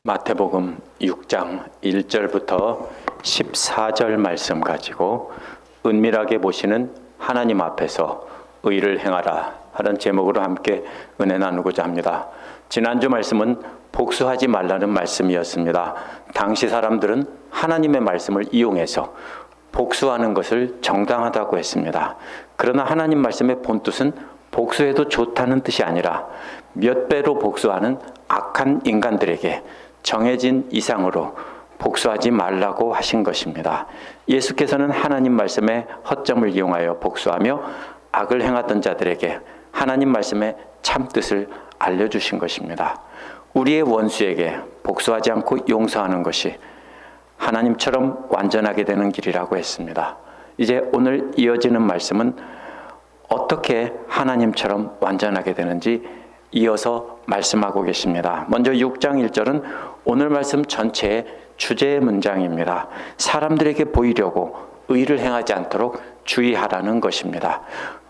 마태복음 6장 1절부터 14절 말씀 가지고 은밀하게 보시는 하나님 앞에서 의를 행하라 하는 제목으로 함께 은혜 나누고자 합니다. 지난주 말씀은 복수하지 말라는 말씀이었습니다. 당시 사람들은 하나님의 말씀을 이용해서 복수하는 것을 정당하다고 했습니다. 그러나 하나님 말씀의 본뜻은 복수해도 좋다는 뜻이 아니라 몇 배로 복수하는 악한 인간들에게 정해진 이상으로 복수하지 말라고 하신 것입니다. 예수께서는 하나님 말씀의 허점을 이용하여 복수하며 악을 행하던 자들에게 하나님 말씀의 참뜻을 알려주신 것입니다. 우리의 원수에게 복수하지 않고 용서하는 것이 하나님처럼 완전하게 되는 길이라고 했습니다. 이제 오늘 이어지는 말씀은 어떻게 하나님처럼 완전하게 되는지 이어서 말씀하고 계십니다. 먼저 6장 1절은 오늘 말씀 전체의 주제의 문장입니다. 사람들에게 보이려고 의를 행하지 않도록 주의하라는 것입니다.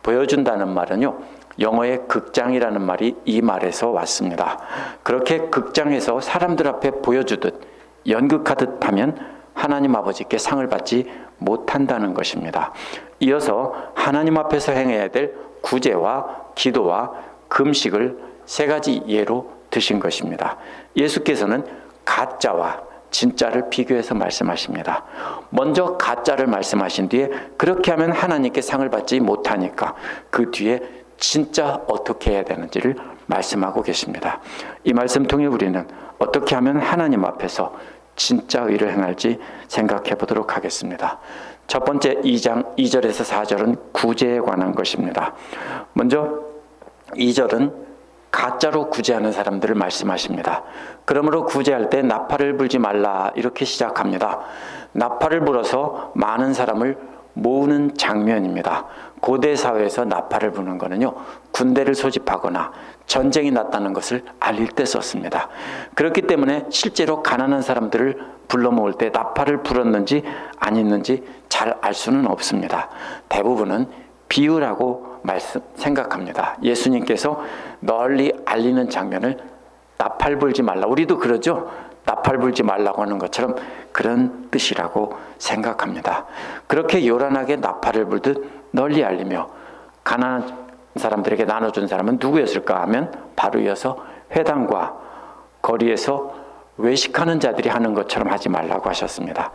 보여준다는 말은요, 영어의 극장이라는 말이 이 말에서 왔습니다. 그렇게 극장에서 사람들 앞에 보여주듯 연극하듯 하면 하나님 아버지께 상을 받지 못한다는 것입니다. 이어서 하나님 앞에서 행해야 될 구제와 기도와 금식을 세 가지 예로 드신 것입니다. 예수께서는 가짜와 진짜를 비교해서 말씀하십니다. 먼저 가짜를 말씀하신 뒤에 그렇게 하면 하나님께 상을 받지 못하니까 그 뒤에 진짜 어떻게 해야 되는지를 말씀하고 계십니다. 이 말씀 통해 우리는 어떻게 하면 하나님 앞에서 진짜 의를 행할지 생각해 보도록 하겠습니다. 첫 번째 2장 2절에서 4절은 구제에 관한 것입니다. 먼저 2절은 가짜로 구제하는 사람들을 말씀하십니다. 그러므로 구제할 때 나팔을 불지 말라 이렇게 시작합니다. 나팔을 불어서 많은 사람을 모으는 장면입니다. 고대 사회에서 나팔을 부는 것은요, 군대를 소집하거나 전쟁이 났다는 것을 알릴 때 썼습니다. 그렇기 때문에 실제로 가난한 사람들을 불러 모을 때 나팔을 불었는지 아니었는지 잘 알 수는 없습니다. 대부분은 비유라고 생각합니다. 예수님께서 널리 알리는 장면을 나팔 불지 말라, 우리도 그러죠? 나팔 불지 말라고 하는 것처럼 그런 뜻이라고 생각합니다. 그렇게 요란하게 나팔을 불듯 널리 알리며 가난한 사람들에게 나눠준 사람은 누구였을까 하면 바로 이어서 회당과 거리에서 외식하는 자들이 하는 것처럼 하지 말라고 하셨습니다.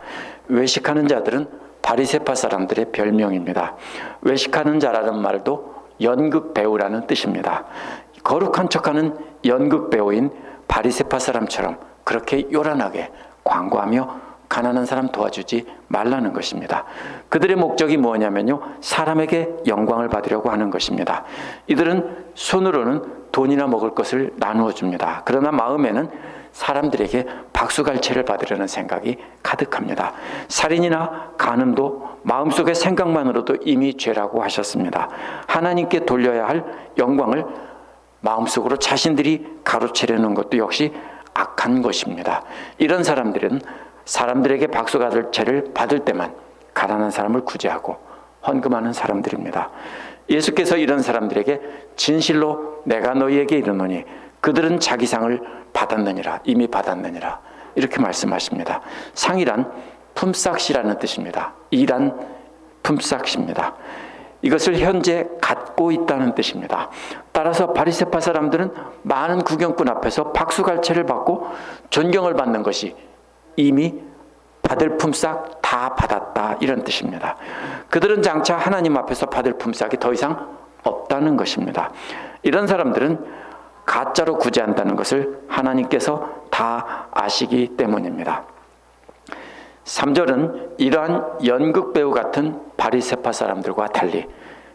외식하는 자들은 바리새파 사람들의 별명입니다. 외식하는 자라는 말도 연극 배우라는 뜻입니다. 거룩한 척하는 연극 배우인 바리새파 사람처럼 그렇게 요란하게 광고하며 가난한 사람 도와주지 말라는 것입니다. 그들의 목적이 뭐냐면요, 사람에게 영광을 받으려고 하는 것입니다. 이들은 손으로는 돈이나 먹을 것을 나누어 줍니다. 그러나 마음에는 사람들에게 박수갈채를 받으려는 생각이 가득합니다. 살인이나 간음도 마음속의 생각만으로도 이미 죄라고 하셨습니다. 하나님께 돌려야 할 영광을 마음속으로 자신들이 가로채려는 것도 역시 악한 것입니다. 이런 사람들은 사람들에게 박수갈채를 받을 때만 가난한 사람을 구제하고 헌금하는 사람들입니다. 예수께서 이런 사람들에게 진실로 내가 너희에게 이르노니 그들은 자기 상을 받았느니라, 이미 받았느니라 이렇게 말씀하십니다. 상이란 품삯이라는 뜻입니다. 이란 품삯입니다. 이것을 현재 갖고 있다는 뜻입니다. 따라서 바리새파 사람들은 많은 구경꾼 앞에서 박수갈채를 받고 존경을 받는 것이 이미 받을 품삯 다 받았다 이런 뜻입니다. 그들은 장차 하나님 앞에서 받을 품삯이 더 이상 없다는 것입니다. 이런 사람들은 가짜로 구제한다는 것을 하나님께서 다 아시기 때문입니다. 3절은 이러한 연극 배우 같은 바리새파 사람들과 달리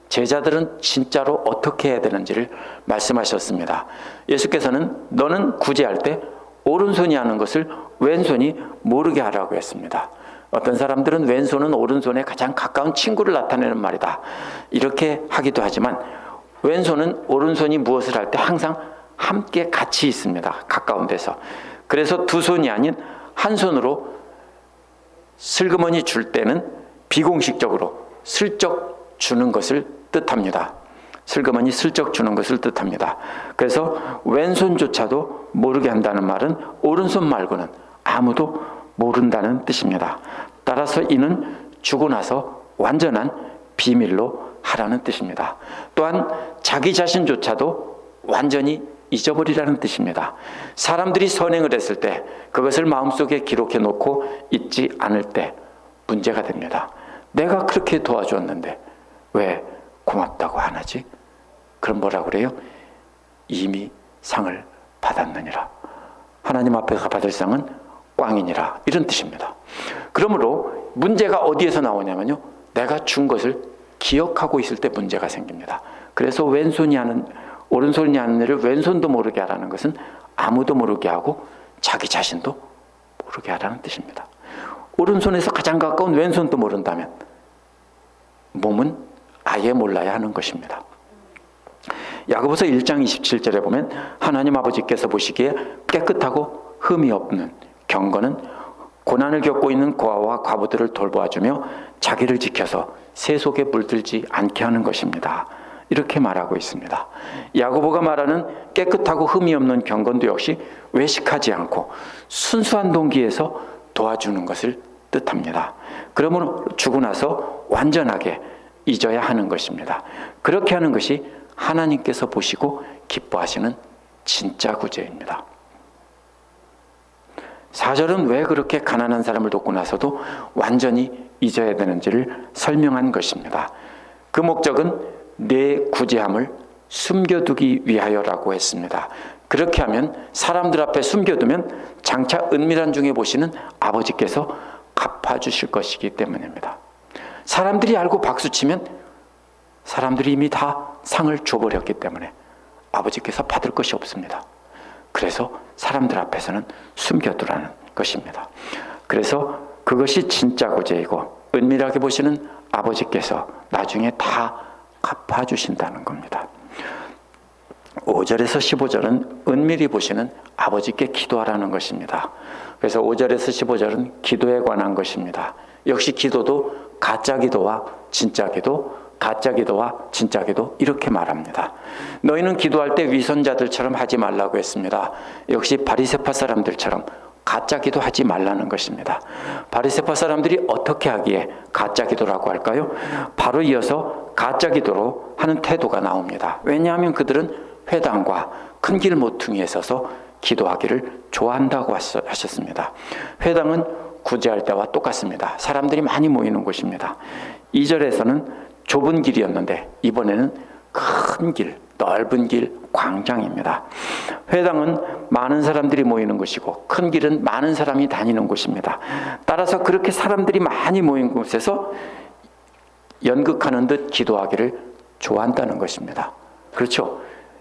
제자들은 진짜로 어떻게 해야 되는지를 말씀하셨습니다. 예수께서는 너는 구제할 때 오른손이 하는 것을 왼손이 모르게 하라고 했습니다. 어떤 사람들은 왼손은 오른손에 가장 가까운 친구를 나타내는 말이다 이렇게 하기도 하지만 왼손은 오른손이 무엇을 할 때 항상 함께 같이 있습니다. 가까운 데서. 그래서 두 손이 아닌 한 손으로 슬그머니 줄 때는 비공식적으로 슬쩍 주는 것을 뜻합니다. 슬그머니 슬쩍 주는 것을 뜻합니다. 그래서 왼손조차도 모르게 한다는 말은 오른손 말고는 아무도 모른다는 뜻입니다. 따라서 이는 주고 나서 완전한 비밀로 하라는 뜻입니다. 또한 자기 자신조차도 완전히 잊어버리라는 뜻입니다. 사람들이 선행을 했을 때 그것을 마음속에 기록해 놓고 잊지 않을 때 문제가 됩니다. 내가 그렇게 도와줬는데 왜 고맙다고 안 하지? 그럼 뭐라고 그래요? 이미 상을 받았느니라. 하나님 앞에서 받을 상은 꽝이니라, 이런 뜻입니다. 그러므로 문제가 어디에서 나오냐면요, 내가 준 것을 기억하고 있을 때 문제가 생깁니다. 그래서 오른손이 하는 일을 왼손도 모르게 하라는 것은 아무도 모르게 하고 자기 자신도 모르게 하라는 뜻입니다. 오른손에서 가장 가까운 왼손도 모른다면 몸은 아예 몰라야 하는 것입니다. 야고보서 1장 27절에 보면 하나님 아버지께서 보시기에 깨끗하고 흠이 없는 경건은 고난을 겪고 있는 고아와 과부들을 돌보아주며 자기를 지켜서 세속에 물들지 않게 하는 것입니다. 이렇게 말하고 있습니다. 야고보가 말하는 깨끗하고 흠이 없는 경건도 역시 외식하지 않고 순수한 동기에서 도와주는 것을 뜻합니다. 그러므로 주고 나서 완전하게 잊어야 하는 것입니다. 그렇게 하는 것이 하나님께서 보시고 기뻐하시는 진짜 구제입니다. 4절은 왜 그렇게 가난한 사람을 돕고 나서도 완전히 잊어야 되는지를 설명한 것입니다. 그 목적은 내 구제함을 숨겨두기 위하여라고 했습니다. 그렇게 하면, 사람들 앞에 숨겨두면 장차 은밀한 중에 보시는 아버지께서 갚아주실 것이기 때문입니다. 사람들이 알고 박수치면 사람들이 이미 다 상을 줘버렸기 때문에 아버지께서 받을 것이 없습니다. 그래서 사람들 앞에서는 숨겨두라는 것입니다. 그래서 그것이 진짜 구제이고 은밀하게 보시는 아버지께서 나중에 다 갚아주신다는 겁니다. 5절에서 15절은 은밀히 보시는 아버지께 기도하라는 것입니다. 그래서 5절에서 15절은 기도에 관한 것입니다. 역시 기도도 가짜 기도와 진짜 기도, 가짜 기도와 진짜 기도, 이렇게 말합니다. 너희는 기도할 때 위선자들처럼 하지 말라고 했습니다. 역시 바리새파 사람들처럼 가짜 기도하지 말라는 것입니다. 바리새파 사람들이 어떻게 하기에 가짜 기도라고 할까요? 바로 이어서 가짜 기도로 하는 태도가 나옵니다. 왜냐하면 그들은 회당과 큰 길 모퉁이에 서서 기도하기를 좋아한다고 하셨습니다. 회당은 구제할 때와 똑같습니다. 사람들이 많이 모이는 곳입니다. 2절에서는 좁은 길이었는데 이번에는 큰 길, 넓은 길, 광장입니다. 회당은 많은 사람들이 모이는 곳이고 큰 길은 많은 사람이 다니는 곳입니다. 따라서 그렇게 사람들이 많이 모인 곳에서 연극하는 듯 기도하기를 좋아한다는 것입니다. 그렇죠?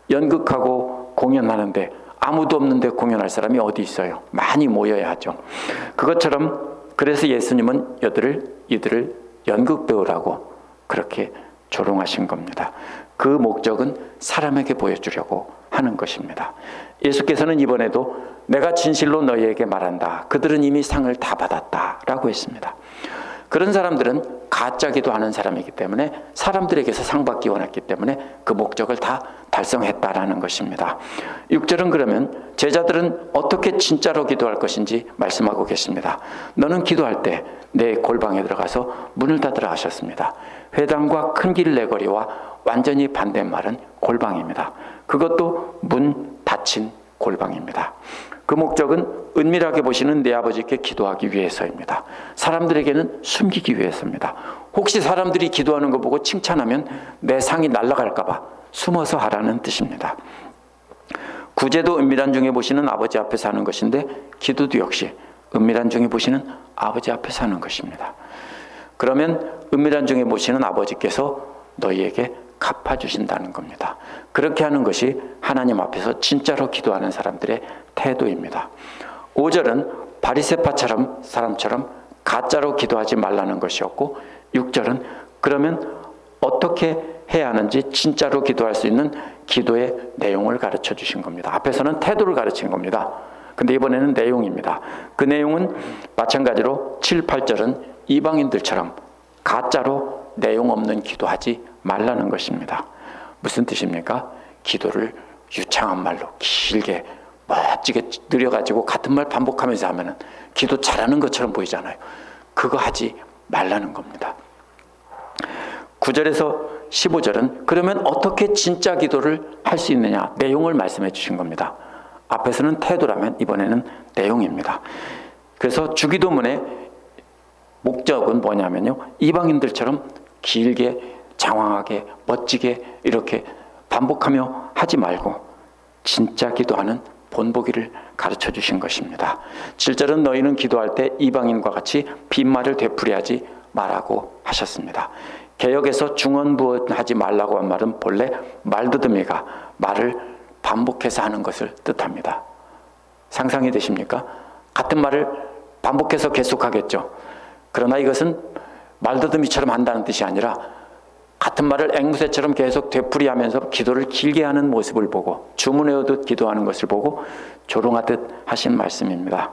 연극하고 공연하는데 아무도 없는데 공연할 사람이 어디 있어요? 많이 모여야 하죠. 그것처럼 그래서 예수님은 이들을 연극 배우라고 그렇게 조롱하신 겁니다. 그 목적은 사람에게 보여주려고 하는 것입니다. 예수께서는 이번에도 내가 진실로 너희에게 말한다, 그들은 이미 상을 다 받았다라고 했습니다. 그런 사람들은 가짜 기도하는 사람이기 때문에 사람들에게서 상 받기 원했기 때문에 그 목적을 다 달성했다라는 것입니다. 6절은 그러면 제자들은 어떻게 진짜로 기도할 것인지 말씀하고 계십니다. 너는 기도할 때 내 골방에 들어가서 문을 닫으라 하셨습니다. 회당과 큰 길 내거리와 완전히 반대말은 골방입니다. 그것도 문 닫힌 골방입니다. 그 목적은 은밀하게 보시는 내 아버지께 기도하기 위해서입니다. 사람들에게는 숨기기 위해서입니다. 혹시 사람들이 기도하는 거 보고 칭찬하면 내 상이 날아갈까 봐 숨어서 하라는 뜻입니다. 구제도 은밀한 중에 보시는 아버지 앞에서 하는 것인데 기도도 역시 은밀한 중에 보시는 아버지 앞에서 하는 것입니다. 그러면 은밀한 중에 보시는 아버지께서 너희에게 갚아주신다는 겁니다. 그렇게 하는 것이 하나님 앞에서 진짜로 기도하는 사람들의 태도입니다. 5절은 바리새파처럼 사람처럼 가짜로 기도하지 말라는 것이었고, 6절은 그러면 어떻게 해야 하는지 진짜로 기도할 수 있는 기도의 내용을 가르쳐 주신 겁니다. 앞에서는 태도를 가르친 겁니다. 근데 이번에는 내용입니다. 그 내용은 마찬가지로 7, 8절은 이방인들처럼 가짜로 내용 없는 기도하지 말라는 것입니다. 무슨 뜻입니까? 기도를 유창한 말로 길게 멋지게 느려가지고 같은 말 반복하면서 하면은 기도 잘하는 것처럼 보이잖아요. 그거 하지 말라는 겁니다. 9절에서 15절은 그러면 어떻게 진짜 기도를 할 수 있느냐, 내용을 말씀해 주신 겁니다. 앞에서는 태도라면 이번에는 내용입니다. 그래서 주기도문의 목적은 뭐냐면요, 이방인들처럼 길게 장황하게 멋지게 이렇게 반복하며 하지 말고 진짜 기도하는 본보기를 가르쳐 주신 것입니다. 7절은 너희는 기도할 때 이방인과 같이 빈말을 되풀이하지 말라고 하셨습니다. 개역에서 중언부언하지 말라고 한 말은 본래 말더듬이가 말을 반복해서 하는 것을 뜻합니다. 상상이 되십니까? 같은 말을 반복해서 계속하겠죠. 그러나 이것은 말더듬이처럼 한다는 뜻이 아니라 같은 말을 앵무새처럼 계속 되풀이하면서 기도를 길게 하는 모습을 보고 주문해오듯 기도하는 것을 보고 조롱하듯 하신 말씀입니다.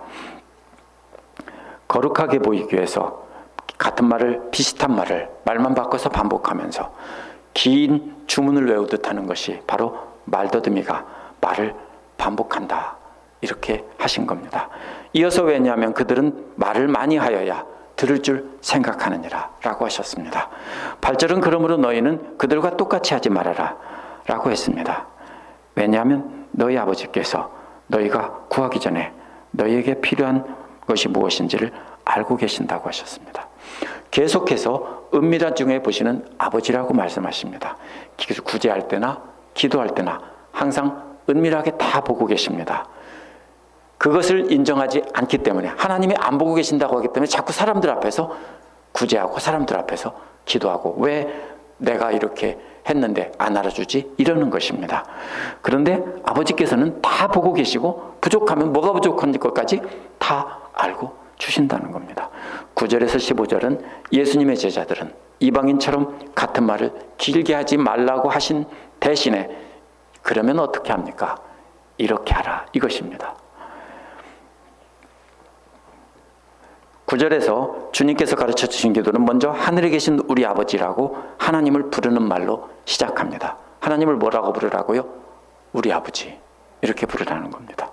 거룩하게 보이기 위해서 같은 말을, 비슷한 말을 말만 바꿔서 반복하면서 긴 주문을 외우듯 하는 것이 바로 말더듬이가 말을 반복한다, 이렇게 하신 겁니다. 이어서 왜냐하면 그들은 말을 많이 하여야 들을 줄 생각하느니라 라고 하셨습니다. 8절은 그러므로 너희는 그들과 똑같이 하지 말아라 라고 했습니다. 왜냐하면 너희 아버지께서 너희가 구하기 전에 너희에게 필요한 것이 무엇인지를 알고 계신다고 하셨습니다. 계속해서 은밀한 중에 보시는 아버지라고 말씀하십니다. 구제할 때나 기도할 때나 항상 은밀하게 다 보고 계십니다. 그것을 인정하지 않기 때문에, 하나님이 안 보고 계신다고 하기 때문에 자꾸 사람들 앞에서 구제하고 사람들 앞에서 기도하고 왜 내가 이렇게 했는데 안 알아주지? 이러는 것입니다. 그런데 아버지께서는 다 보고 계시고 부족하면 뭐가 부족한 것까지 다 알고 주신다는 겁니다. 9절에서 15절은 예수님의 제자들은 이방인처럼 같은 말을 길게 하지 말라고 하신 대신에 그러면 어떻게 합니까? 이렇게 하라, 이것입니다. 9절에서 주님께서 가르쳐 주신 기도는 먼저 하늘에 계신 우리 아버지라고 하나님을 부르는 말로 시작합니다. 하나님을 뭐라고 부르라고요? 우리 아버지, 이렇게 부르라는 겁니다.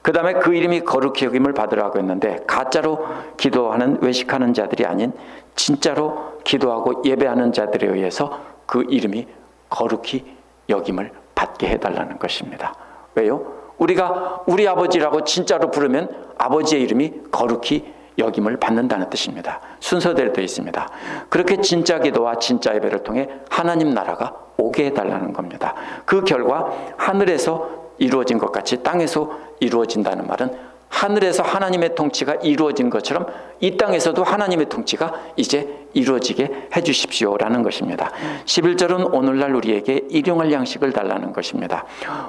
그 다음에 그 이름이 거룩히 여김을 받으라고 했는데 가짜로 기도하는 외식하는 자들이 아닌 진짜로 기도하고 예배하는 자들에 의해서 그 이름이 거룩히 여김을 받게 해달라는 것입니다. 왜요? 우리가 우리 아버지라고 진짜로 부르면 아버지의 이름이 거룩히 여김을 받는다는 뜻입니다. 순서대로 되어 있습니다. 그렇게 진짜 기도와 진짜 예배를 통해 하나님 나라가 오게 해달라는 겁니다. 그 결과 하늘에서 이루어진 것 같이 땅에서 이루어진다는 말은 하늘에서 하나님의 통치가 이루어진 것처럼 이 땅에서도 하나님의 통치가 이제 이루어지게 해주십시오라는 것입니다. 11절은 오늘날 우리에게 일용할 양식을 달라는 것입니다.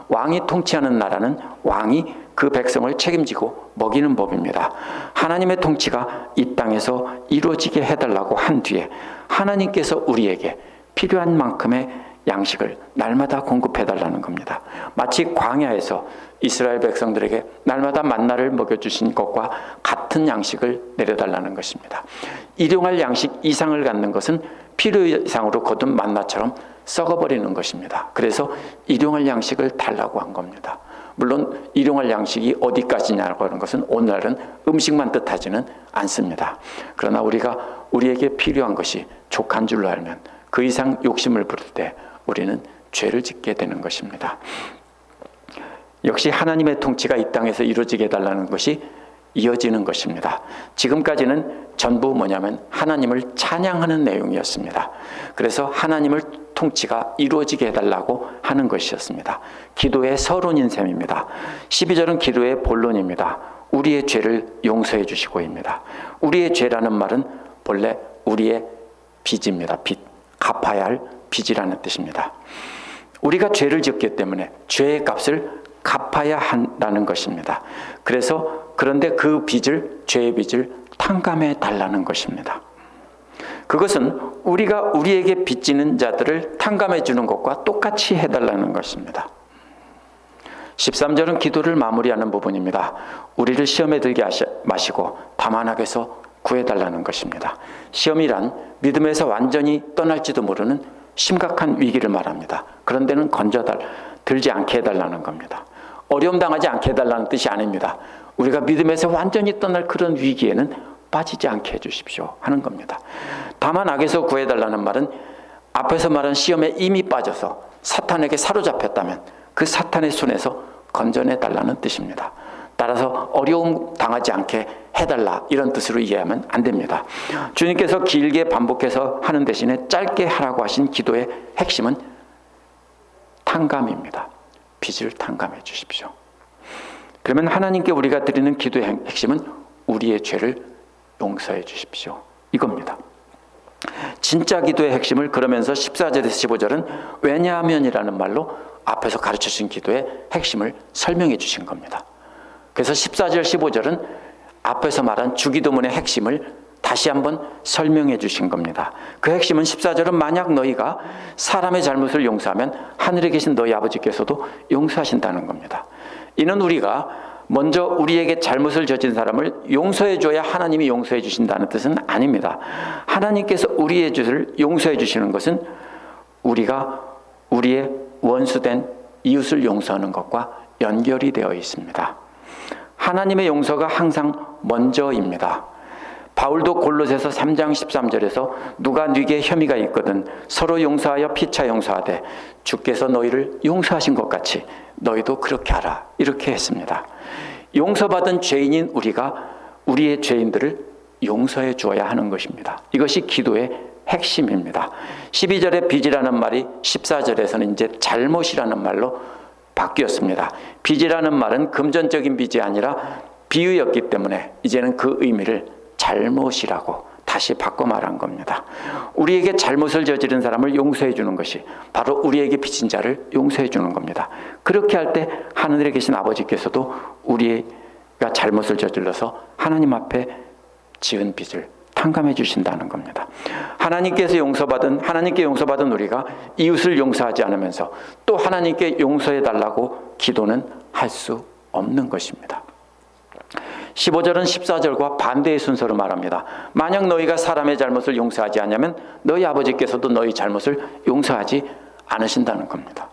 왕이 통치하는 나라는 왕이 그 백성을 책임지고 먹이는 법입니다. 하나님의 통치가 이 땅에서 이루어지게 해달라고 한 뒤에 하나님께서 우리에게 필요한 만큼의 양식을 날마다 공급해달라는 겁니다. 마치 광야에서 이스라엘 백성들에게 날마다 만나를 먹여주신 것과 같은 양식을 내려달라는 것입니다. 일용할 양식 이상을 갖는 것은 필요 이상으로 거둔 만나처럼 썩어버리는 것입니다. 그래서 일용할 양식을 달라고 한 겁니다. 물론 일용할 양식이 어디까지냐고 하는 것은 오늘날은 음식만 뜻하지는 않습니다. 그러나 우리에게 필요한 것이 족한 줄로 알면 그 이상 욕심을 부릴 때 우리는 죄를 짓게 되는 것입니다. 역시 하나님의 통치가 이 땅에서 이루어지게 해달라는 것이 이어지는 것입니다. 지금까지는 전부 뭐냐면 하나님을 찬양하는 내용이었습니다. 그래서 하나님을 통치가 이루어지게 해달라고 하는 것이었습니다. 기도의 서론인 셈입니다. 12절은 기도의 본론입니다. 우리의 죄를 용서해 주시고입니다. 우리의 죄라는 말은 본래 우리의 빚입니다. 빚, 갚아야 할 빚이라는 뜻입니다. 우리가 죄를 지었기 때문에 죄의 값을 갚아야 한다는 것입니다. 그런데 그 빚을, 죄의 빚을 탕감해 달라는 것입니다. 그것은 우리가 우리에게 빚지는 자들을 탕감해 주는 것과 똑같이 해달라는 것입니다. 13절은 기도를 마무리하는 부분입니다. 우리를 시험에 들게 마시고 다만 악에서 구해달라는 것입니다. 시험이란 믿음에서 완전히 떠날지도 모르는 심각한 위기를 말합니다. 그런 데는 들지 않게 해달라는 겁니다. 어려움 당하지 않게 해달라는 뜻이 아닙니다. 우리가 믿음에서 완전히 떠날 그런 위기에는 빠지지 않게 해주십시오 하는 겁니다. 다만 악에서 구해달라는 말은 앞에서 말한 시험에 이미 빠져서 사탄에게 사로잡혔다면 그 사탄의 손에서 건져내달라는 뜻입니다. 따라서 어려움 당하지 않게 해달라 이런 뜻으로 이해하면 안 됩니다. 주님께서 길게 반복해서 하는 대신에 짧게 하라고 하신 기도의 핵심은 탕감입니다. 빚을 탕감해 주십시오. 그러면 하나님께 우리가 드리는 기도의 핵심은 우리의 죄를 용서해 주십시오 이겁니다. 진짜 기도의 핵심을 그러면서 14절에서 15절은 왜냐하면이라는 말로 앞에서 가르쳐 주신 기도의 핵심을 설명해 주신 겁니다. 그래서 14절 15절은 앞에서 말한 주기도문의 핵심을 다시 한번 설명해 주신 겁니다. 그 핵심은 14절은 만약 너희가 사람의 잘못을 용서하면 하늘에 계신 너희 아버지께서도 용서하신다는 겁니다. 이는 우리가 먼저 우리에게 잘못을 저진 사람을 용서해 줘야 하나님이 용서해 주신다는 뜻은 아닙니다. 하나님께서 우리의 죄를 용서해 주시는 것은 우리가 우리의 원수된 이웃을 용서하는 것과 연결이 되어 있습니다. 하나님의 용서가 항상 먼저입니다. 바울도 골로새서 3장 13절에서 누가 네게 혐의가 있거든 서로 용서하여 피차 용서하되 주께서 너희를 용서하신 것 같이 너희도 그렇게 하라 이렇게 했습니다. 용서받은 죄인인 우리가 우리의 죄인들을 용서해 주어야 하는 것입니다. 이것이 기도의 핵심입니다. 12절에 빚이라는 말이 14절에서는 이제 잘못이라는 말로 바뀌었습니다. 빚이라는 말은 금전적인 빚이 아니라 비유였기 때문에 이제는 그 의미를 잘못이라고 다시 바꿔 말한 겁니다. 우리에게 잘못을 저지른 사람을 용서해 주는 것이 바로 우리에게 빚진 자를 용서해 주는 겁니다. 그렇게 할 때 하늘에 계신 아버지께서도 우리가 잘못을 저질러서 하나님 앞에 지은 빚을 탕감해 주신다는 겁니다. 하나님께 용서받은 우리가 이웃을 용서하지 않으면서 또 하나님께 용서해 달라고 기도는 할 수 없는 것입니다. 15절은 14절과 반대의 순서로 말합니다. 만약 너희가 사람의 잘못을 용서하지 않으면 너희 아버지께서도 너희 잘못을 용서하지 않으신다는 겁니다.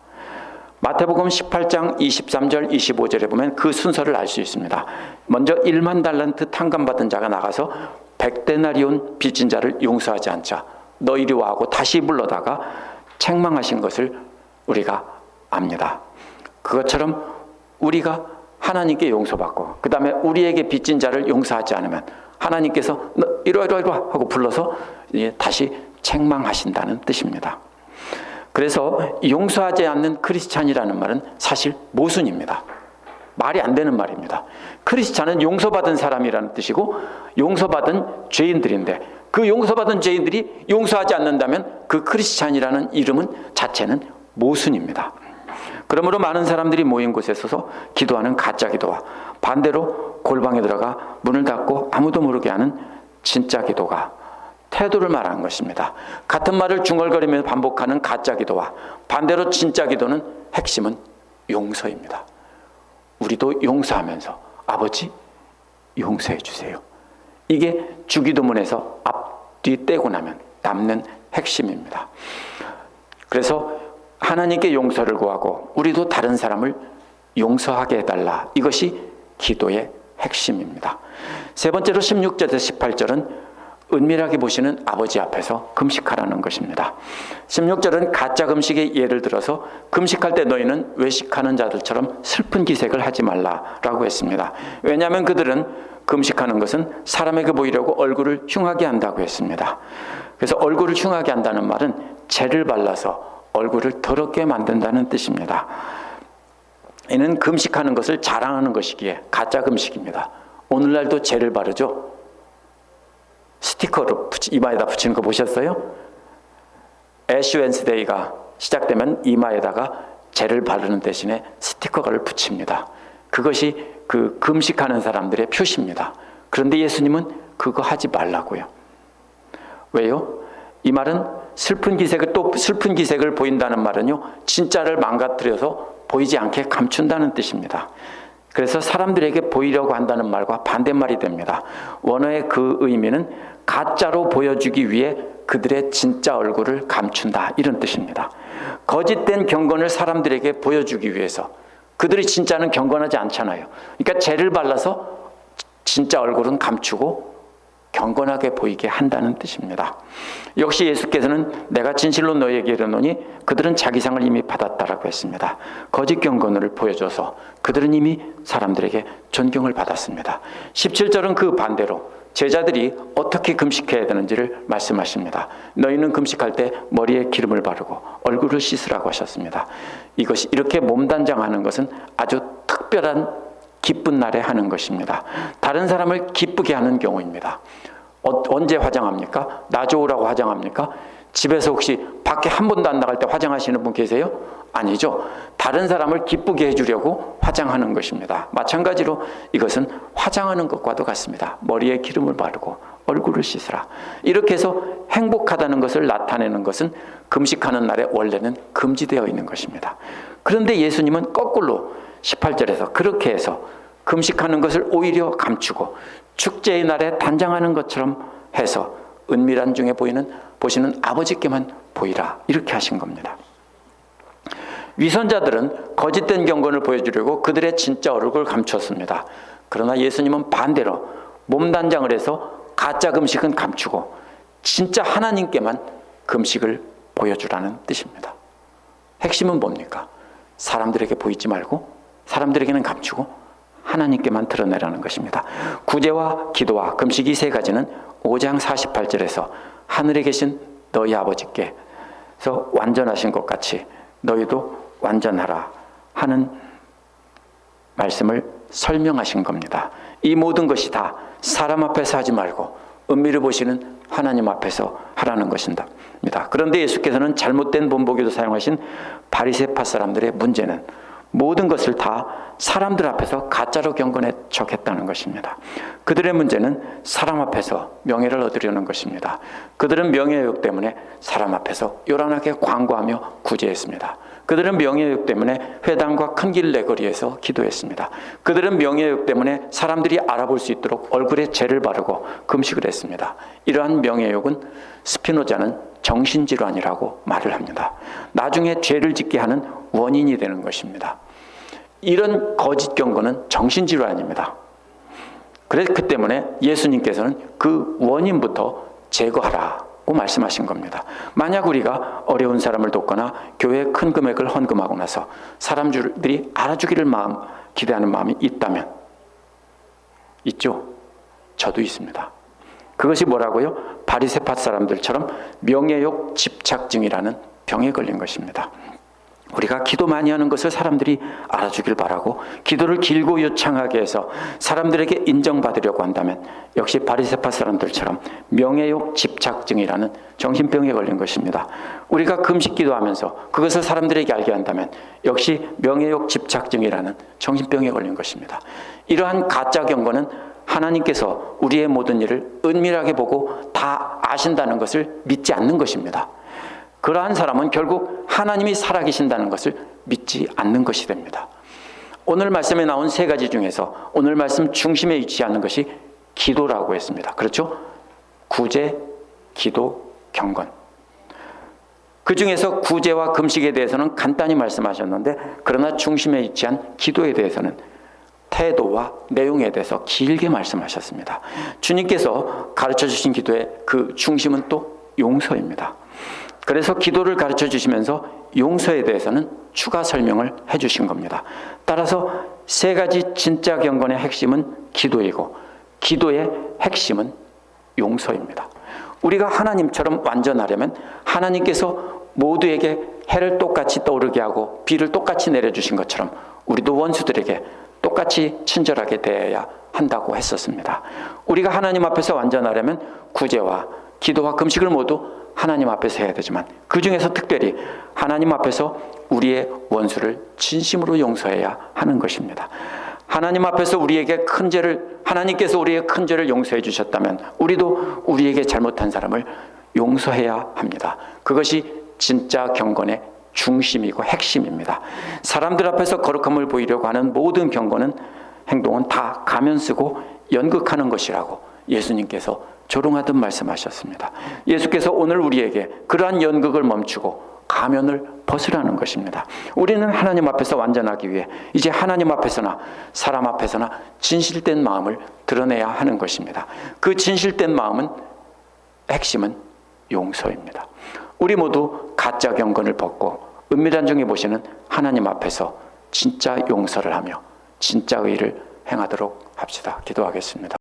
마태복음 18장 23절 25절에 보면 그 순서를 알 수 있습니다. 먼저 1만 달란트 탕감받은 자가 나가서 100데나리온 빚진 자를 용서하지 않자 너 이리 와 하고 다시 불러다가 책망하신 것을 우리가 압니다. 그것처럼 우리가 하나님께 용서받고 그 다음에 우리에게 빚진 자를 용서하지 않으면 하나님께서 너 이리 와 하고 불러서 다시 책망하신다는 뜻입니다. 그래서 용서하지 않는 크리스찬이라는 말은 사실 모순입니다. 말이 안 되는 말입니다. 크리스찬은 용서받은 사람이라는 뜻이고 용서받은 죄인들인데 그 용서받은 죄인들이 용서하지 않는다면 그 크리스찬이라는 이름은 자체는 모순입니다. 그러므로 많은 사람들이 모인 곳에 서서 기도하는 가짜 기도와 반대로 골방에 들어가 문을 닫고 아무도 모르게 하는 진짜 기도가 태도를 말하는 것입니다. 같은 말을 중얼거리며 반복하는 가짜 기도와 반대로 진짜 기도는 핵심은 용서입니다. 우리도 용서하면서 아버지 용서해 주세요. 이게 주기도문에서 앞뒤 떼고 나면 남는 핵심입니다. 그래서 하나님께 용서를 구하고 우리도 다른 사람을 용서하게 해달라. 이것이 기도의 핵심입니다. 세 번째로 16절에서 18절은 은밀하게 보시는 아버지 앞에서 금식하라는 것입니다. 16절은 가짜 금식의 예를 들어서 금식할 때 너희는 외식하는 자들처럼 슬픈 기색을 하지 말라라고 했습니다. 왜냐하면 그들은 금식하는 것은 사람에게 보이려고 얼굴을 흉하게 한다고 했습니다. 그래서 얼굴을 흉하게 한다는 말은 재를 발라서 얼굴을 더럽게 만든다는 뜻입니다. 이는 금식하는 것을 자랑하는 것이기에 가짜 금식입니다. 오늘날도 재를 바르죠. 스티커로 이마에다 붙이는 거 보셨어요? 애쉬 웬스데이가 시작되면 이마에다가 재를 바르는 대신에 스티커를 붙입니다. 그것이 그 금식하는 사람들의 표시입니다. 그런데 예수님은 그거 하지 말라고요. 왜요? 이 말은 슬픈 기색을 보인다는 말은요, 진짜를 망가뜨려서 보이지 않게 감춘다는 뜻입니다. 그래서 사람들에게 보이려고 한다는 말과 반대말이 됩니다. 원어의 그 의미는 가짜로 보여주기 위해 그들의 진짜 얼굴을 감춘다, 이런 뜻입니다. 거짓된 경건을 사람들에게 보여주기 위해서 그들이 진짜는 경건하지 않잖아요. 그러니까 죄를 발라서 진짜 얼굴은 감추고 경건하게 보이게 한다는 뜻입니다. 역시 예수께서는 내가 진실로 너희에게 이르노니 그들은 자기 상을 이미 받았다라고 했습니다. 거짓 경건을 보여줘서 그들은 이미 사람들에게 존경을 받았습니다. 17절은 그 반대로 제자들이 어떻게 금식해야 되는지를 말씀하십니다. 너희는 금식할 때 머리에 기름을 바르고 얼굴을 씻으라고 하셨습니다. 이것이 이렇게 몸단장하는 것은 아주 특별한 기쁜 날에 하는 것입니다. 다른 사람을 기쁘게 하는 경우입니다. 언제 화장합니까? 나 좋으라고 화장합니까? 집에서 혹시 밖에 한 번도 안 나갈 때 화장하시는 분 계세요? 아니죠. 다른 사람을 기쁘게 해주려고 화장하는 것입니다. 마찬가지로 이것은 화장하는 것과도 같습니다. 머리에 기름을 바르고 얼굴을 씻으라. 이렇게 해서 행복하다는 것을 나타내는 것은 금식하는 날에 원래는 금지되어 있는 것입니다. 그런데 예수님은 거꾸로 18절에서 그렇게 해서 금식하는 것을 오히려 감추고 축제의 날에 단장하는 것처럼 해서 은밀한 중에 보시는 아버지께만 보이라 이렇게 하신 겁니다. 위선자들은 거짓된 경건을 보여주려고 그들의 진짜 얼굴을 감췄습니다. 그러나 예수님은 반대로 몸단장을 해서 가짜 금식은 감추고 진짜 하나님께만 금식을 보여주라는 뜻입니다. 핵심은 뭡니까? 사람들에게 보이지 말고 사람들에게는 감추고 하나님께만 드러내라는 것입니다. 구제와 기도와 금식이 세 가지는 5장 48절에서 하늘에 계신 너희 아버지께서 완전하신 것 같이 너희도 완전하라 하는 말씀을 설명하신 겁니다. 이 모든 것이 다 사람 앞에서 하지 말고 은밀히 보시는 하나님 앞에서 하라는 것입니다. 그런데 예수께서는 잘못된 본보기도 사용하신 바리새파 사람들의 문제는 모든 것을 다 사람들 앞에서 가짜로 경건해 척했다는 것입니다. 그들의 문제는 사람 앞에서 명예를 얻으려는 것입니다. 그들은 명예욕 때문에 사람 앞에서 요란하게 광고하며 구제했습니다. 그들은 명예욕 때문에 회당과 큰 길 내거리에서 기도했습니다. 그들은 명예욕 때문에 사람들이 알아볼 수 있도록 얼굴에 죄를 바르고 금식을 했습니다. 이러한 명예욕은 스피노자는 정신질환이라고 말을 합니다. 나중에 죄를 짓게 하는 원인이 되는 것입니다. 이런 거짓 경건은 정신질환입니다. 그래서 그 때문에 예수님께서는 그 원인부터 제거하라고 말씀하신 겁니다. 만약 우리가 어려운 사람을 돕거나 교회에 큰 금액을 헌금하고 나서 사람들이 알아주기를 기대하는 마음이 있다면 있죠? 저도 있습니다. 그것이 뭐라고요? 바리새파 사람들처럼 명예욕 집착증이라는 병에 걸린 것입니다. 우리가 기도 많이 하는 것을 사람들이 알아주길 바라고 기도를 길고 유창하게 해서 사람들에게 인정받으려고 한다면 역시 바리새파 사람들처럼 명예욕 집착증이라는 정신병에 걸린 것입니다. 우리가 금식 기도하면서 그것을 사람들에게 알게 한다면 역시 명예욕 집착증이라는 정신병에 걸린 것입니다. 이러한 가짜 경건은 하나님께서 우리의 모든 일을 은밀하게 보고 다 아신다는 것을 믿지 않는 것입니다. 그러한 사람은 결국 하나님이 살아계신다는 것을 믿지 않는 것이 됩니다. 오늘 말씀에 나온 세 가지 중에서 오늘 말씀 중심에 위치하는 것이 기도라고 했습니다. 그렇죠? 구제, 기도, 경건. 그 중에서 구제와 금식에 대해서는 간단히 말씀하셨는데 그러나 중심에 위치한 기도에 대해서는 태도와 내용에 대해서 길게 말씀하셨습니다. 주님께서 가르쳐 주신 기도의 그 중심은 또 용서입니다. 그래서 기도를 가르쳐 주시면서 용서에 대해서는 추가 설명을 해 주신 겁니다. 따라서 세 가지 진짜 경건의 핵심은 기도이고 기도의 핵심은 용서입니다. 우리가 하나님처럼 완전하려면 하나님께서 모두에게 해를 똑같이 떠오르게 하고 비를 똑같이 내려주신 것처럼 우리도 원수들에게 똑같이 친절하게 대해야 한다고 했었습니다. 우리가 하나님 앞에서 완전하려면 구제와 기도와 금식을 모두 하나님 앞에서 해야 되지만 그 중에서 특별히 하나님 앞에서 우리의 원수를 진심으로 용서해야 하는 것입니다. 하나님 앞에서 우리에게 큰 죄를 하나님께서 우리의 큰 죄를 용서해 주셨다면 우리도 우리에게 잘못한 사람을 용서해야 합니다. 그것이 진짜 경건의 중심이고 핵심입니다. 사람들 앞에서 거룩함을 보이려고 하는 모든 경건은 행동은 다 가면 쓰고 연극하는 것이라고 예수님께서 조롱하듯 말씀하셨습니다. 예수께서 오늘 우리에게 그러한 연극을 멈추고 가면을 벗으라는 것입니다. 우리는 하나님 앞에서 완전하기 위해 이제 하나님 앞에서나 사람 앞에서나 진실된 마음을 드러내야 하는 것입니다. 그 진실된 마음은 핵심은 용서입니다. 우리 모두 가짜 경건을 벗고 은밀한 중에 보시는 하나님 앞에서 진짜 용서를 하며 진짜 의를 행하도록 합시다. 기도하겠습니다.